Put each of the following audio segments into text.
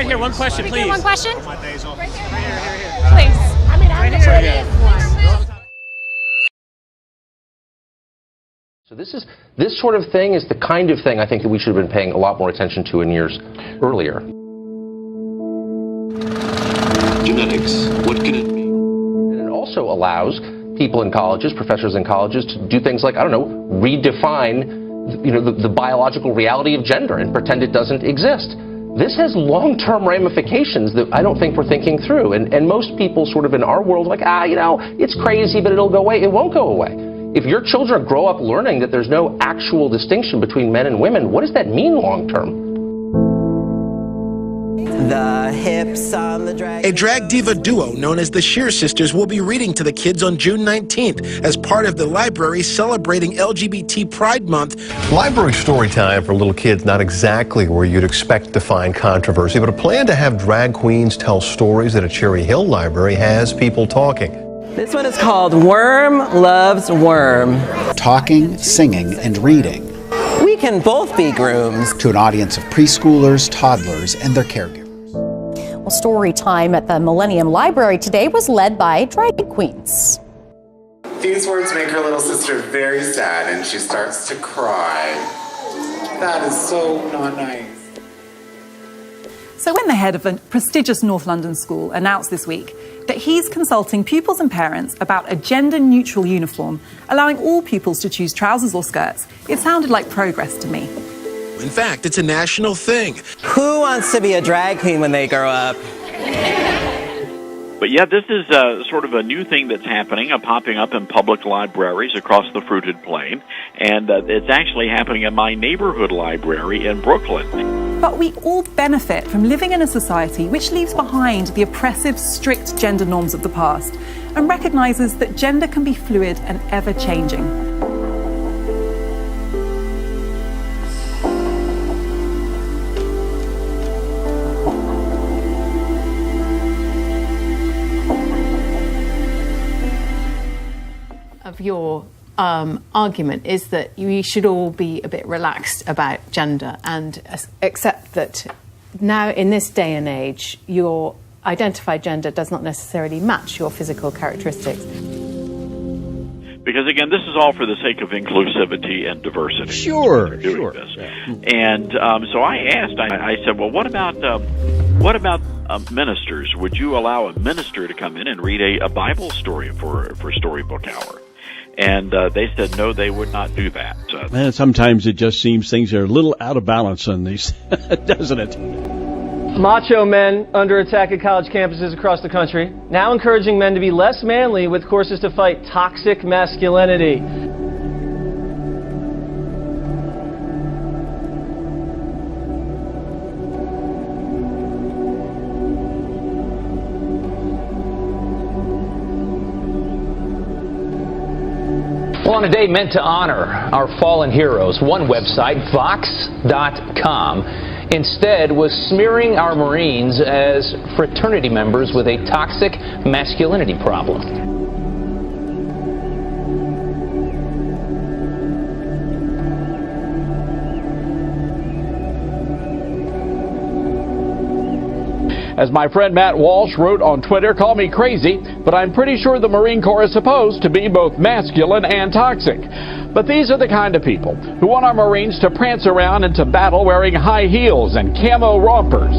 right here. One question, please. One question? My days off. Right here. Please. I mean, I'm the prettiest one. So this sort of thing is the kind of thing I think that we should have been paying a lot more attention to in years earlier. Genetics, what can it mean? And it also allows people in colleges, professors in colleges, to do things like, I don't know, redefine the biological reality of gender and pretend it doesn't exist. This has long-term ramifications that I don't think we're thinking through. And most people sort of in our world are like, it's crazy, but it'll go away. It won't go away. If your children grow up learning that there's no actual distinction between men and women, what does that mean long-term? The hips on the drag. A drag diva duo known as the Shear Sisters will be reading to the kids on June 19th as part of the library celebrating LGBT Pride Month. Library story time for little kids, not exactly where you'd expect to find controversy, but a plan to have drag queens tell stories at a Cherry Hill library has people talking. This one is called Worm Loves Worm. Talking, singing, and reading. We can both be grooms. To an audience of preschoolers, toddlers, and their caregivers. Well, story time at the Millennium Library today was led by drag queens. These words make her little sister very sad, and she starts to cry. That is so not nice. So when the head of a prestigious North London school announced this week that he's consulting pupils and parents about a gender-neutral uniform, allowing all pupils to choose trousers or skirts, it sounded like progress to me. In fact, it's a national thing. Who wants to be a drag queen when they grow up? But yeah, this is sort of a new thing that's happening, popping up in public libraries across the Fruited Plain, and it's actually happening in my neighborhood library in Brooklyn. But we all benefit from living in a society which leaves behind the oppressive, strict gender norms of the past and recognizes that gender can be fluid and ever-changing. Of your argument is that we should all be a bit relaxed about gender and accept that now in this day and age your identified gender does not necessarily match your physical characteristics. Because again, this is all for the sake of inclusivity and diversity. Sure. This. And so I asked, I said, well, what about ministers? Would you allow a minister to come in and read a Bible story for Storybook Hour? And they said no, they would not do that. Man, sometimes it just seems things are a little out of balance on these, doesn't it? Macho men under attack at college campuses across the country, now encouraging men to be less manly with courses to fight toxic masculinity. Well, on a day meant to honor our fallen heroes, one website, Vox.com, instead was smearing our Marines as fraternity members with a toxic masculinity problem. As my friend Matt Walsh wrote on Twitter, call me crazy, but I'm pretty sure the Marine Corps is supposed to be both masculine and toxic. But these are the kind of people who want our Marines to prance around into battle wearing high heels and camo rompers.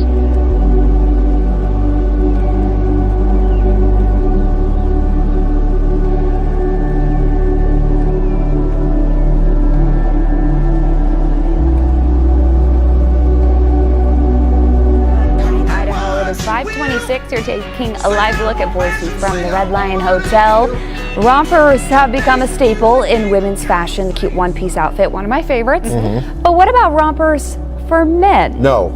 It's 5:26. You're taking a live look at Boise from the Red Lion Hotel. Rompers have become a staple in women's fashion. The cute one-piece outfit, one of my favorites. Mm-hmm. But what about rompers for men? No.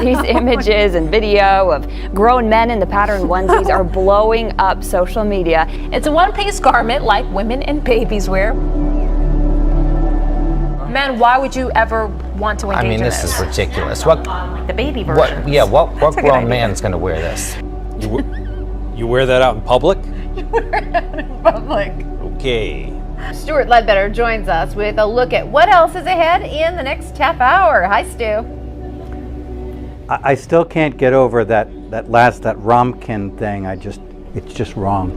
These images and video of grown men in the patterned onesies are blowing up social media. It's a one-piece garment like women and babies wear. Men, why would you ever want to engage in this? This is ridiculous. What the baby version? What grown man's going to wear this? You wear that out in public? You wear it in public. Okay. Stuart Ledbetter joins us with a look at what else is ahead in the next half hour. Hi, Stu. I still can't get over that Romkin thing. It's just wrong.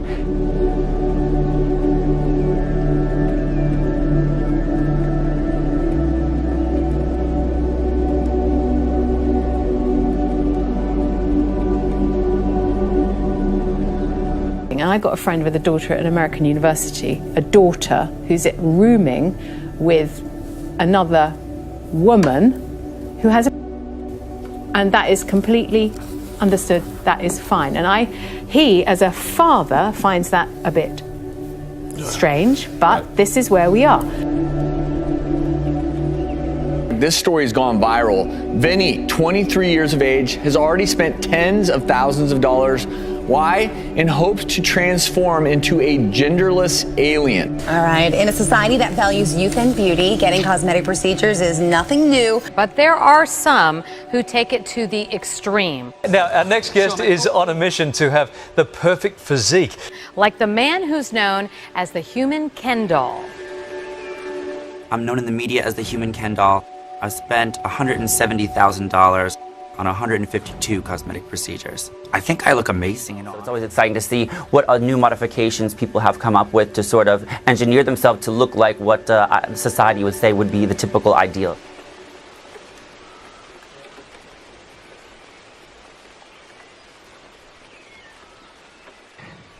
And I got a friend with a daughter at an American university, a daughter who's rooming with another woman who has a... And that is completely understood, that is fine. And he, as a father, finds that a bit strange, but this is where we are. This story has gone viral. Vinny, 23 years of age, has already spent tens of thousands of dollars. Why? In hopes to transform into a genderless alien. All right. In a society that values youth and beauty, getting cosmetic procedures is nothing new. But there are some who take it to the extreme. Now, our next guest is on a mission to have the perfect physique. Like the man who's known as the human Ken doll. I'm known in the media as the human Ken doll. I've spent $170,000 on 152 cosmetic procedures. I think I look amazing. It's always exciting to see what new modifications people have come up with to sort of engineer themselves to look like what society would say would be the typical ideal.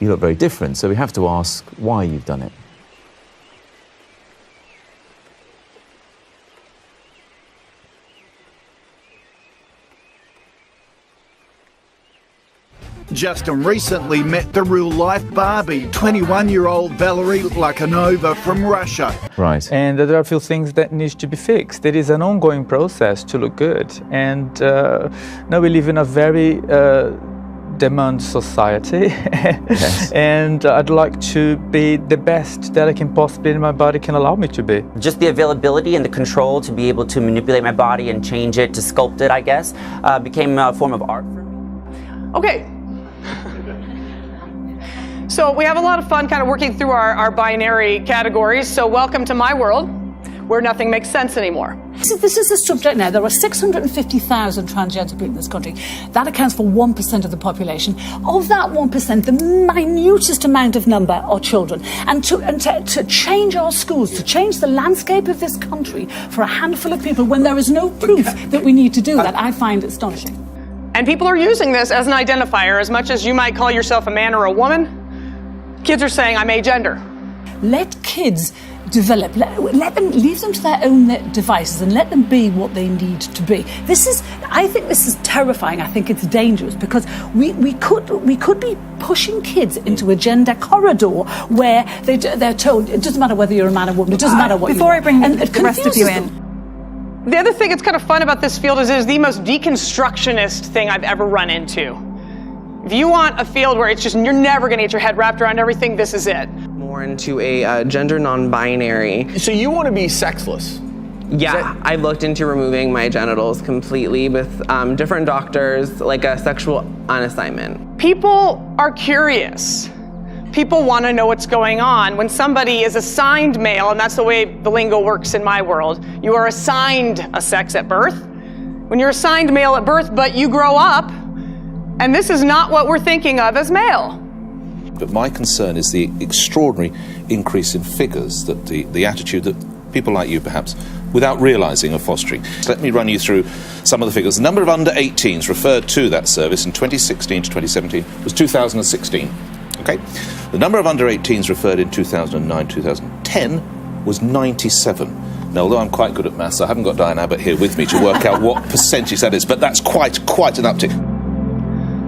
You look very different, so we have to ask why you've done it. Justin recently met the real-life Barbie, 21-year-old Valerie Lakhanova from Russia. Right. And there are a few things that need to be fixed. There is an ongoing process to look good. And now we live in a very demand society. Yes. And I'd like to be the best that I can possibly, my body can allow me to be. Just the availability and the control to be able to manipulate my body and change it, to sculpt it, I guess, became a form of art for me. Okay. So we have a lot of fun kind of working through our binary categories. So welcome to my world, where nothing makes sense anymore. This is the subject now. There are 650,000 transgender people in this country. That accounts for 1% of the population. Of that 1%, the minutest amount of number are children. And to change our schools, to change the landscape of this country for a handful of people when there is no proof that we need to do that, I find astonishing. And people are using this as an identifier. As much as you might call yourself a man or a woman, kids are saying, I'm agender. Let kids develop, let them, leave them to their own devices and let them be what they need to be. I think this is terrifying. I think it's dangerous because we could be pushing kids into a gender corridor where they're told it doesn't matter whether you're a man or woman, it doesn't matter what you are. Before I bring the rest of you in. The other thing that's kind of fun about this field is it is the most deconstructionist thing I've ever run into. If you want a field where it's just, you're never going to get your head wrapped around everything, this is it. More into a gender non-binary. So you want to be sexless? Yeah, I looked into removing my genitals completely with different doctors, like a sexual on assignment. People are curious. People want to know what's going on. When somebody is assigned male, and that's the way the lingo works in my world, you are assigned a sex at birth. When you're assigned male at birth, but you grow up, and this is not what we're thinking of as male. But my concern is the extraordinary increase in figures, that the attitude that people like you perhaps, without realising, are fostering. Let me run you through some of the figures. The number of under 18s referred to that service in 2016 to 2017 was 2,016. Okay? The number of under 18s referred in 2009-2010 was 97. Now, although I'm quite good at maths, I haven't got Diane Abbott here with me to work out what percentage that is, but that's quite an uptick.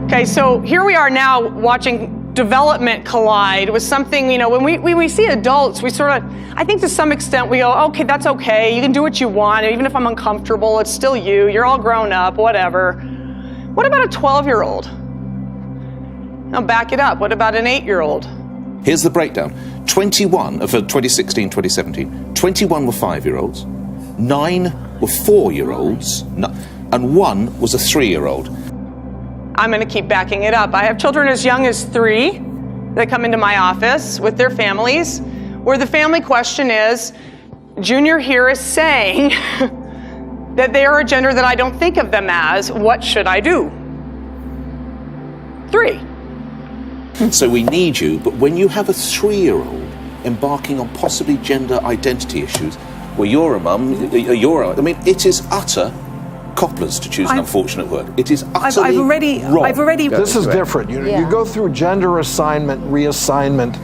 Okay, so here we are now watching development collide with something, you know, when we see adults, we sort of, I think to some extent we go, okay, that's okay, you can do what you want, even if I'm uncomfortable, it's still you're all grown up, whatever. What about a 12-year-old? Now back it up, what about an 8-year-old? Here's the breakdown. 21 for 2016-2017, 21 were 5-year-olds, 9 were 4-year-olds, and 1 was a 3-year-old. I'm going to keep backing it up. I have children as young as 3 that come into my office with their families, where the family question is, Junior here is saying that they are a gender that I don't think of them as. What should I do? 3. So we need you, but when you have a 3-year-old embarking on possibly gender identity issues, well, you're a mum, I mean, it is utter coppers, to choose an unfortunate word. It is utterly wrong. This is different. You go through gender assignment, reassignment.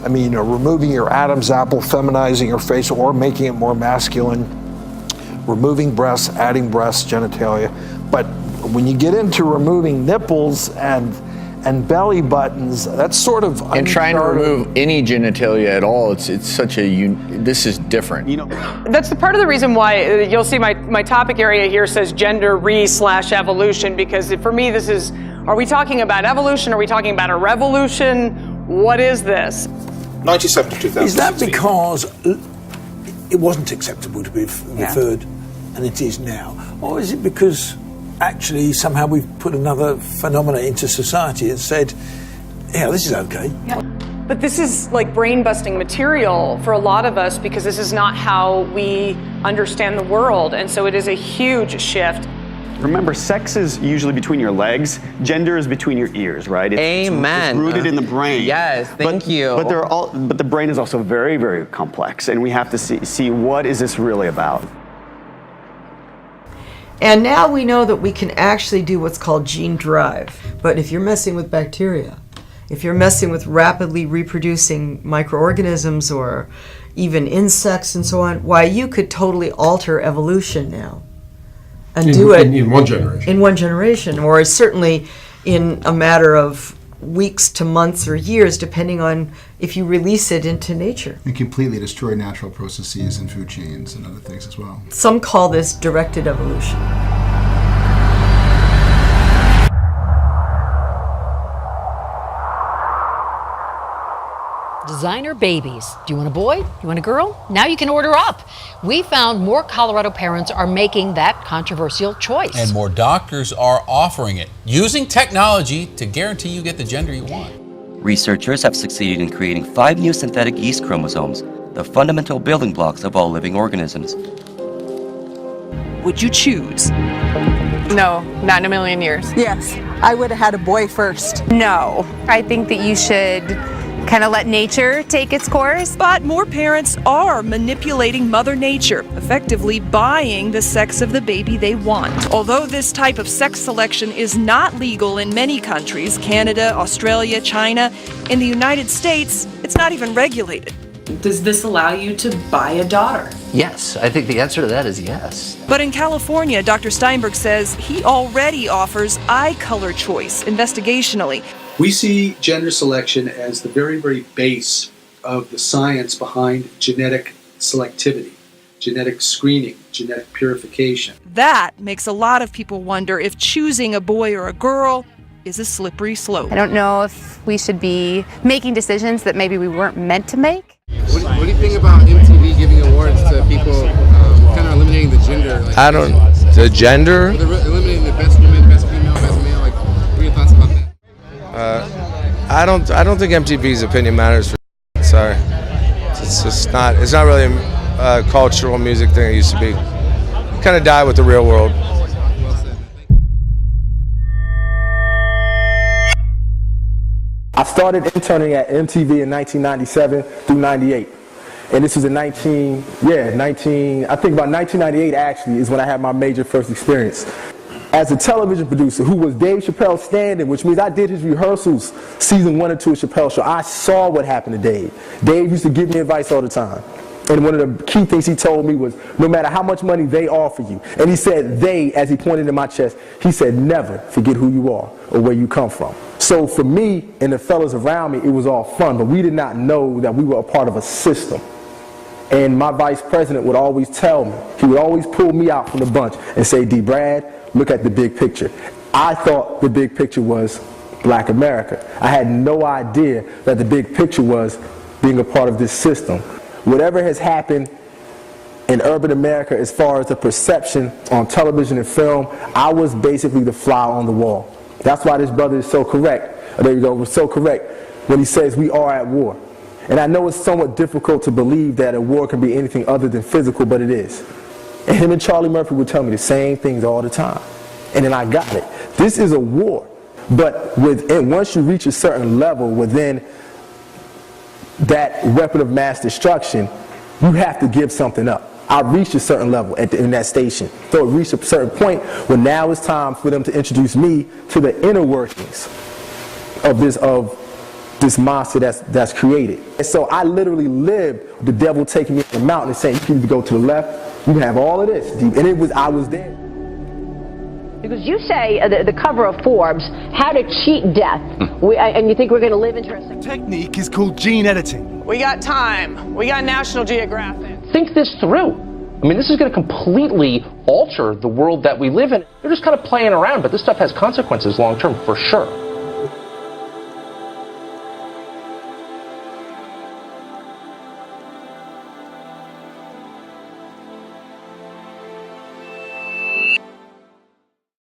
I mean, removing your Adam's apple, feminizing your face, or making it more masculine, removing breasts, adding breasts, genitalia. But when you get into removing nipples and belly buttons, that's sort of and trying to remove any genitalia at all. It's such a this is different. That's the part of the reason why you'll see my topic area here says gender /evolution, because for me this is, are we talking about evolution? Are we talking about a revolution? What is this? 97 to 2000. Is that because it wasn't acceptable to be referred, and it is now? Or is it because actually somehow we've put another phenomena into society and said, yeah, this is okay? Yeah. But this is like brain-busting material for a lot of us, because this is not how we understand the world, and so it is a huge shift. Remember, sex is usually between your legs. Gender is between your ears, right? Amen. It's rooted in the brain. Yes, thank you. But the brain is also very, very complex, and we have to see what is this really about. And now we know that we can actually do what's called gene drive. But if you're messing with bacteria, if you're messing with rapidly reproducing microorganisms or even insects and so on, why, you could totally alter evolution now. And do it in one generation. In one generation, or certainly in a matter of weeks to months or years, depending on if you release it into nature. And completely destroy natural processes and food chains and other things as well. Some call this directed evolution. Designer babies. Do you want a boy? Do you want a girl? Now you can order up. We found more Colorado parents are making that controversial choice. And more doctors are offering it, using technology to guarantee you get the gender you want. Researchers have succeeded in creating 5 new synthetic yeast chromosomes, the fundamental building blocks of all living organisms. Would you choose? No, not in a million years. Yes, I would have had a boy first. No, I think that you should kind of let nature take its course. But more parents are manipulating Mother Nature, effectively buying the sex of the baby they want. Although this type of sex selection is not legal in many countries, Canada, Australia, China, in the United States, it's not even regulated. Does this allow you to buy a daughter? Yes, I think the answer to that is yes. But in California, Dr. Steinberg says he already offers eye color choice investigationally. We see gender selection as the very, very base of the science behind genetic selectivity, genetic screening, genetic purification. That makes a lot of people wonder if choosing a boy or a girl is a slippery slope. I don't know if we should be making decisions that maybe we weren't meant to make. What do you think about MTV giving awards to people kind of eliminating the gender? Like, the gender? They're eliminating the best woman, best female, best male. Like, what are your thoughts about that? I don't think MTV's opinion matters for sorry. It's just not, it's not really a cultural music thing it used to be. Kind of died with the real world. I started interning at MTV in 1997 through 98. And this was in I think about 1998 actually is when I had my major first experience. As a television producer who was Dave Chappelle's stand-in, which means I did his rehearsals season 1 and 2 of Chappelle's show. I saw what happened to Dave. Dave used to give me advice all the time. And one of the key things he told me was, no matter how much money they offer you, and he said they, as he pointed to my chest, he said, never forget who you are or where you come from. So for me and the fellas around me, it was all fun, but we did not know that we were a part of a system. And my vice president would always tell me, he would always pull me out from the bunch and say, D. Brad, look at the big picture. I thought the big picture was Black America. I had no idea that the big picture was being a part of this system. Whatever has happened in urban America as far as the perception on television and film, I was basically the fly on the wall. That's why this brother is so correct. There you go, was so correct when he says we are at war. And I know it's somewhat difficult to believe that a war can be anything other than physical, but it is. And him and Charlie Murphy would tell me the same things all the time. And then I got it. This is a war. But once you reach a certain level within that weapon of mass destruction, you have to give something up. I reached a certain level in that station. So it reached a certain point where now it's time for them to introduce me to the inner workings of this monster that's created. And so I literally lived the devil taking me to the mountain and saying, you can either go to the left, you can have all of this. And I was there. Because you say the cover of Forbes, how to cheat death, and you think we're going to live interesting. Technique is called gene editing. We got Time. We got National Geographic. Think this through. I mean, this is going to completely alter the world that we live in. They're just kind of playing around, but this stuff has consequences long term for sure.